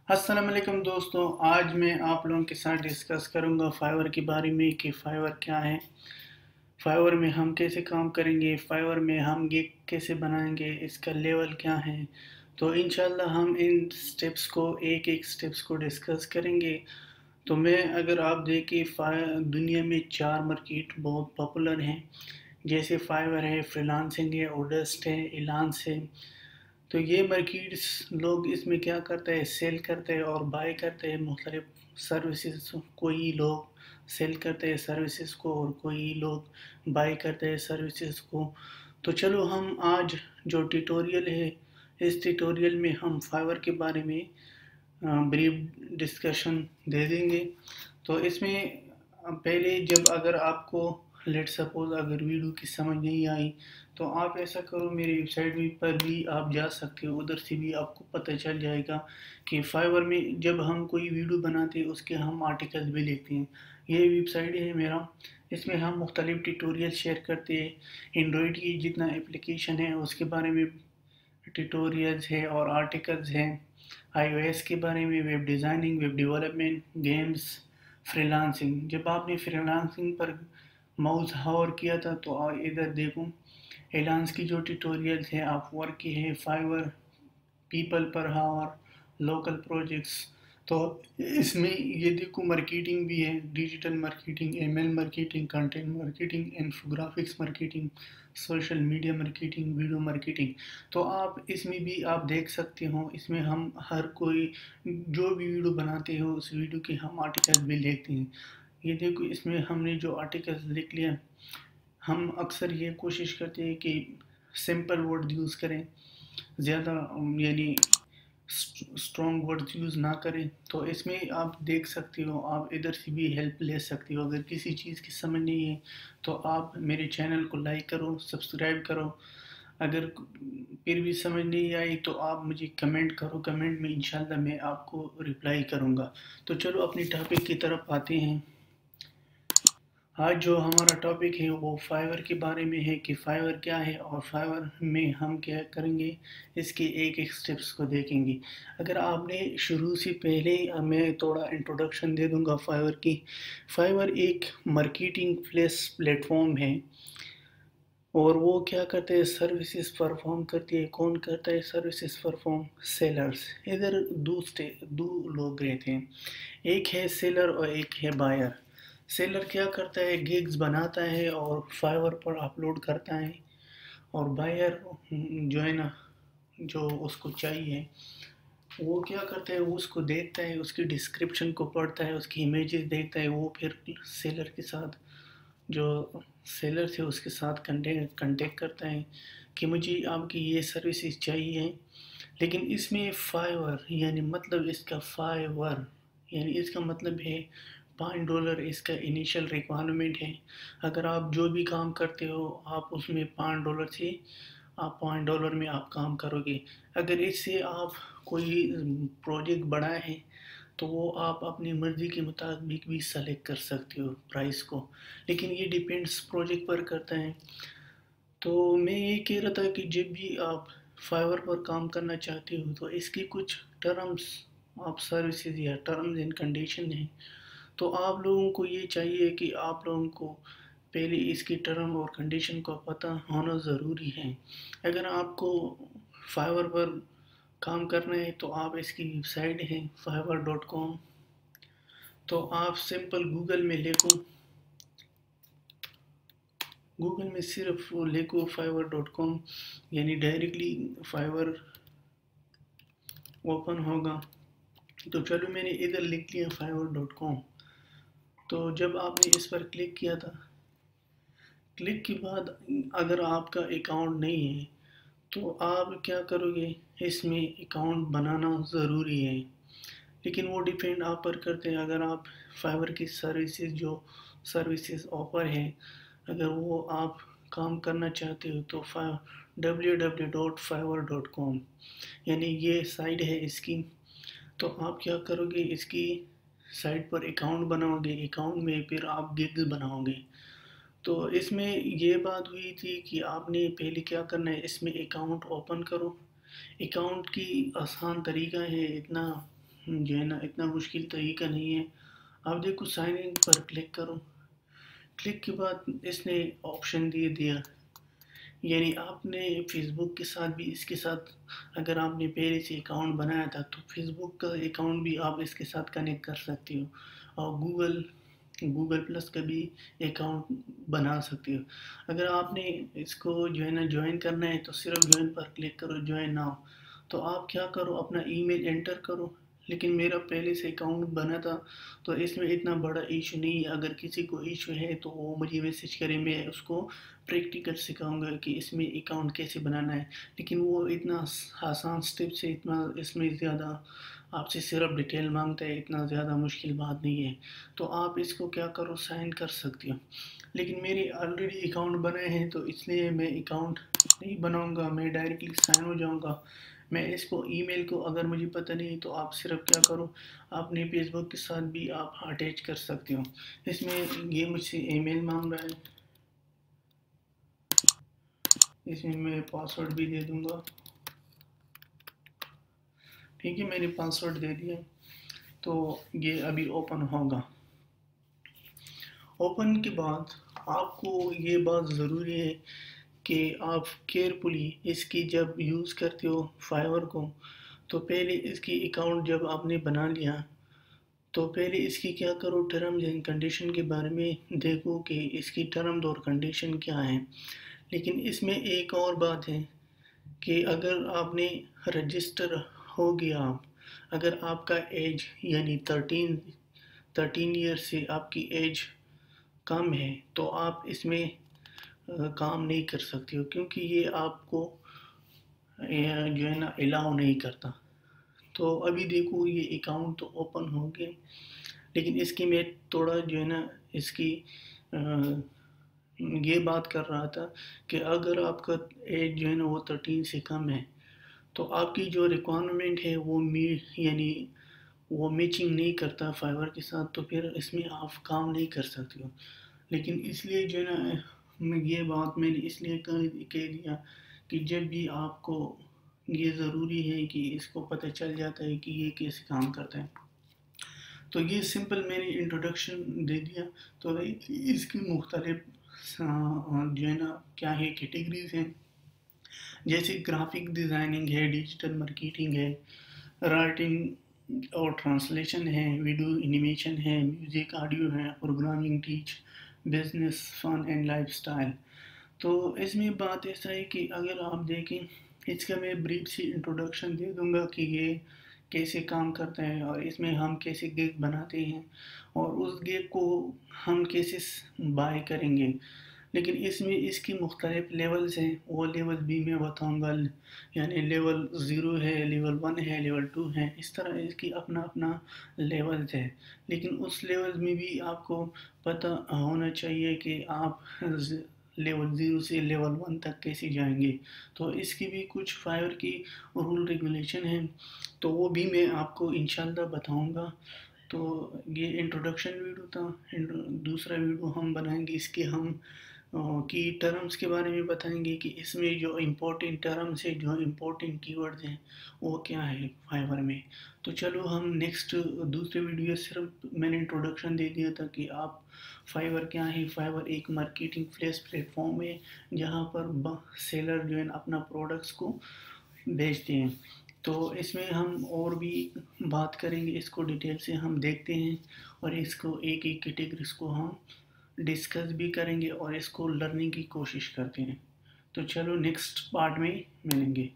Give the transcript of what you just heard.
अस्सलाम वालेकुम दोस्तों, आज मैं आप लोगों के साथ डिस्कस करूंगा फाइवर के बारे में कि फाइवर क्या है, फाइवर में हम कैसे काम करेंगे, फाइवर में हम गिग कैसे बनाएंगे, इसका लेवल क्या है। तो इंशाल्लाह हम इन स्टेप्स को एक एक स्टेप्स को डिस्कस करेंगे। तो मैं अगर आप देखें दुनिया में 4 मार्केट बहुत पॉपुलर हैं, जैसे फाइवर है, फ्रीलांसिंग है, ओडेस्ट है, इलांस है। तो ये मार्केट्स लोग इसमें क्या करते हैं, सेल करते हैं और बाय करते हैं मुख्तलिफ सर्विसेज। कोई लोग सेल करते हैं सर्विसेज को और कोई लोग बाय करते हैं सर्विसेज को। तो चलो हम आज जो ट्यूटोरियल है, इस ट्यूटोरियल में हम फाइवर के बारे में ब्रीफ डिस्कशन दे देंगे। तो इसमें पहले जब अगर आपको लेट सपोज अगर वीडियो की समझ नहीं आई, तो आप ऐसा करो, मेरी वेबसाइट भी पर भी आप जा सकते हो, उधर से भी आपको पता चल जाएगा कि फाइवर में जब हम कोई वीडियो बनाते हैं उसके हम आर्टिकल भी लिखते हैं। ये वेबसाइट है मेरा, इसमें हम मुख्तलिफ ट्यूटोरियल शेयर करते हैं। एंड्रॉयड की जितना एप्लीकेशन है उसके बारे में ट्यूटोरियल्स है और आर्टिकल्स हैं। आईओएस के बारे में, web designing, web development, games, freelancing. जब आपने फ्रीलांसिंग पर माउस हॉवर किया था तो इधर देखो, एलांस की जो ट्यूटोरियल्स है, आप वर्क की है, फाइवर, पीपल पर हावर, लोकल प्रोजेक्ट्स। तो इसमें ये देखो मार्केटिंग भी है, digital marketing, email marketing, content marketing, infographics marketing, social media marketing, video marketing. तो आप इसमें भी आप देख सकते हो, इसमें हम हर कोई जो भी वीडियो बनाते हो उस वीडियो के हम आर्टिकल भी लिखते हैं। ये देखो, इसमें हमने जो आर्टिकल्स लिख लिया, हम अक्सर ये कोशिश करते हैं कि सिंपल वर्ड यूज़ करें, ज़्यादा यानी स्ट्रॉन्ग वर्ड्स यूज़ ना करें। तो इसमें आप देख सकते हो, आप इधर से भी हेल्प ले सकते हो। अगर किसी चीज़ की समझ नहीं है तो आप मेरे चैनल को लाइक करो, सब्सक्राइब करो। अगर फिर भी समझ नहीं आई तो आप मुझे कमेंट करो, कमेंट में इंशाल्लाह मैं आपको रिप्लाई करूँगा। तो चलो अपनी टॉपिक की तरफ आते हैं। आज जो हमारा टॉपिक है वो फाइवर के बारे में है कि फाइवर क्या है और फाइवर में हम क्या करेंगे, इसके एक एक स्टेप्स को देखेंगे। अगर आपने शुरू से पहले मैं थोड़ा इंट्रोडक्शन दे दूंगा फाइवर की। फाइवर एक मार्केटिंग प्लेस प्लेटफॉर्म है और वो क्या करते हैं, सर्विसेज परफॉर्म करती है। कौन करता है सर्विसेज परफॉर्म? सेलर्स। इधर दो लोग रहते हैं, एक है सेलर और एक है बायर। सेलर क्या करता है, गिग्स बनाता है और फाइवर पर अपलोड करता है। और बायर जो है ना, जो उसको चाहिए वो क्या करता है, वो उसको देखता है, उसकी डिस्क्रिप्शन को पढ़ता है, उसकी इमेजेस देखता है। वो फिर सेलर के साथ, जो सेलर से उसके साथ कांटेक्ट करता है कि मुझे आपकी ये सर्विसेज चाहिए। लेकिन इसमें फाइवर यानी मतलब इसका फाइवर यानी इसका मतलब है $5 इसका इनिशियल रिक्वायरमेंट है। अगर आप जो भी काम करते हो आप उसमें $5 से आप $5 में आप काम करोगे। अगर इससे आप कोई प्रोजेक्ट बढ़ाए हैं तो वो आप अपनी मर्ज़ी के मुताबिक भी सेलेक्ट कर सकते हो प्राइस को, लेकिन ये डिपेंड्स प्रोजेक्ट पर करता है। तो मैं ये कह रहा था कि जब भी आप फाइवर पर काम करना चाहते हो तो इसकी कुछ टर्म्स ऑफ सर्विसेज या टर्म्स एंड कंडीशन हैं। तो आप लोगों को ये चाहिए कि आप लोगों को पहले इसकी टर्म और कंडीशन को पता होना ज़रूरी है। अगर आपको फाइवर पर काम करना है तो आप इसकी वेबसाइट है fiverr.com। तो आप सिंपल गूगल में सिर्फ लिखो fiverr.com, यानी डायरेक्टली फाइवर ओपन होगा। तो चलो मैंने इधर लिख लिया fiverr.com। तो जब आपने इस पर क्लिक किया था, क्लिक के बाद अगर आपका अकाउंट नहीं है तो आप क्या करोगे, इसमें अकाउंट बनाना ज़रूरी है। लेकिन वो डिपेंड आप पर करते हैं। अगर आप फाइवर की सर्विसेज जो सर्विसेज ऑफर है, अगर वो आप काम करना चाहते हो तो www.fiverr.com यानी ये साइट है इसकी। तो आप क्या करोगे, इसकी साइट पर अकाउंट बनाओगे, अकाउंट में फिर आप गिग्स बनाओगे। तो इसमें ये बात हुई थी कि आपने पहले क्या करना है, इसमें अकाउंट ओपन करो। अकाउंट की आसान तरीका है, इतना جو ہے نا اتنا مشکل طریقہ نہیں ہے. آپ دیکھو سائن ان پر کلک کرو. کلک کے بعد اس نے آپشن دیا، یعنی آپ نے فیس بک کے ساتھ بھی اس کے ساتھ اگر آپ نے پہلے سے اکاؤنٹ بنایا تھا تو فیس بک کا اکاؤنٹ بھی آپ اس کے ساتھ کنیکٹ کر سکتے ہو، اور گوگل پلس کا بھی اکاؤنٹ بنا سکتے ہو. اگر آپ نے اس کو جو ہے نا جوائن کرنا ہے تو صرف جوائن پر کلک کرو، جوائن ناؤ. تو آپ کیا کرو، اپنا ای میل انٹر کرو. لیکن میرا پہلے سے اکاؤنٹ بنا تھا تو اس میں اتنا بڑا ایشو نہیں ہے. اگر کسی کو ایشو ہے تو وہ مجھے میسیج کرے، میں اس کو پریکٹیکل سکھاؤں گا کہ اس میں اکاؤنٹ کیسے بنانا ہے. لیکن وہ اتنا آسان سٹیپ سے، اتنا اس میں زیادہ آپ سے صرف ڈیٹیل مانگتا ہے، اتنا زیادہ مشکل بات نہیں ہے. تو آپ اس کو کیا کرو، سائن کر سکتے ہو. لیکن میرے آلریڈی اکاؤنٹ بنے ہیں تو اس لیے میں اکاؤنٹ نہیں بناؤں گا، میں ڈائریکٹلی سائن ہو جاؤں گا. میں اس کو ای میل کو اگر مجھے پتہ نہیں تو آپ صرف کیا کرو، اپنے فیس بک کے ساتھ بھی آپ اٹیچ کر سکتے ہو. اس میں یہ مجھ سے ای میل مانگ رہا ہے، اس میں میں پاسورڈ بھی دے دوں گا. ٹھیک ہے، میں نے پاسورڈ دے دیا. تو یہ ابھی اوپن ہوگا. اوپن کے بعد آپ کو یہ بات ضروری ہے کہ آپ کیئرفلی اس کی جب یوز کرتے ہو فائیور کو، تو پہلے اس کی اکاؤنٹ جب آپ نے بنا لیا تو پہلے اس کی کیا کرو، ٹرمز اینڈ کنڈیشن کے بارے میں دیکھو کہ اس کی ٹرمز اور کنڈیشن کیا ہیں. لیکن اس میں ایک اور بات ہے کہ اگر آپ نے رجسٹر ہو گیا، اگر آپ کا ایج یعنی 13 ایئر سے آپ کی ایج کم ہے تو آپ اس میں کام نہیں کر سکتے ہو، کیونکہ یہ آپ کو جو ہے نا الاؤ نہیں کرتا. تو ابھی دیکھو یہ اکاؤنٹ تو اوپن ہو گیا، لیکن اس کی میں تھوڑا جو ہے نا اس کی یہ بات کر رہا تھا کہ اگر آپ کا ایج جو ہے نا وہ 13 سے کم ہے تو آپ کی جو ریکوائرمنٹ ہے وہ یعنی وہ میچنگ نہیں کرتا فائیور کے ساتھ، تو پھر اس میں آپ کام نہیں کر سکتے ہو. لیکن اس لیے جو ہے نا یہ بات میں نے اس لیے کہہ دیا کہ جب بھی آپ کو یہ ضروری ہے کہ اس کو پتہ چل جاتا ہے کہ یہ کیسے کام کرتا ہے. تو یہ سمپل میں نے انٹروڈکشن دے دیا. تو اس کی مختلف جو ہے نا کیا ہے کیٹیگریز ہیں، جیسے گرافک ڈیزائننگ ہے، ڈیجیٹل مارکیٹنگ ہے، رائٹنگ اور ٹرانسلیشن ہے، ویڈیو انیمیشن ہے، میوزک آڈیو ہے، programming teach, business, fun and life style. تو اس میں بات ایسا ہے کہ اگر آپ دیکھیں اس کا میں بریف سی انٹروڈکشن دے دوں گا کہ یہ کیسے کام کرتا ہے اور اس میں ہم کیسے گیگ بناتے ہیں اور اس گیگ کو ہم کیسے بائی کریں گے. لیکن اس میں اس کی مختلف لیولز ہیں، وہ لیول بھی میں بتاؤں گا. یعنی لیول 0 ہے، لیول 1 ہے، لیول 2 ہے، اس طرح اس کی اپنا اپنا لیولز ہے. لیکن اس لیول میں بھی آپ کو پتہ ہونا چاہیے کہ آپ لیول 0 سے لیول 1 تک کیسے جائیں گے. تو اس کی بھی کچھ فائیور کی رول ریگولیشن ہیں، تو وہ بھی میں آپ کو انشاءاللہ بتاؤں گا. تو یہ انٹروڈکشن ویڈیو تھا. دوسرا ویڈیو ہم بنائیں گے اس کے ہم کی ٹرمز کے بارے میں بتائیں گے کہ اس میں جو امپورٹنٹ ٹرمز ہیں، جو امپورٹنٹ کی ورڈز ہیں وہ کیا ہے فائیور میں. تو چلو ہم نیکسٹ دوسرے ویڈیو صرف میں نے انٹروڈکشن دے دیا تھا کہ آپ فائیور کیا ہے. فائیور ایک مارکیٹنگ پلیٹ فارم ہے جہاں پر سیلر جو ہے اپنا پروڈکٹس کو بیچتے ہیں. تو اس میں ہم اور بھی بات کریں گے، اس کو ڈیٹیل سے ہم دیکھتے ہیں اور اس کو ایک ایک کیٹیگریز کو ہم ڈسکس بھی کریں گے اور اس کو لرننگ کی کوشش کرتے ہیں. تو چلو نیکسٹ پارٹ میں ملیں گے.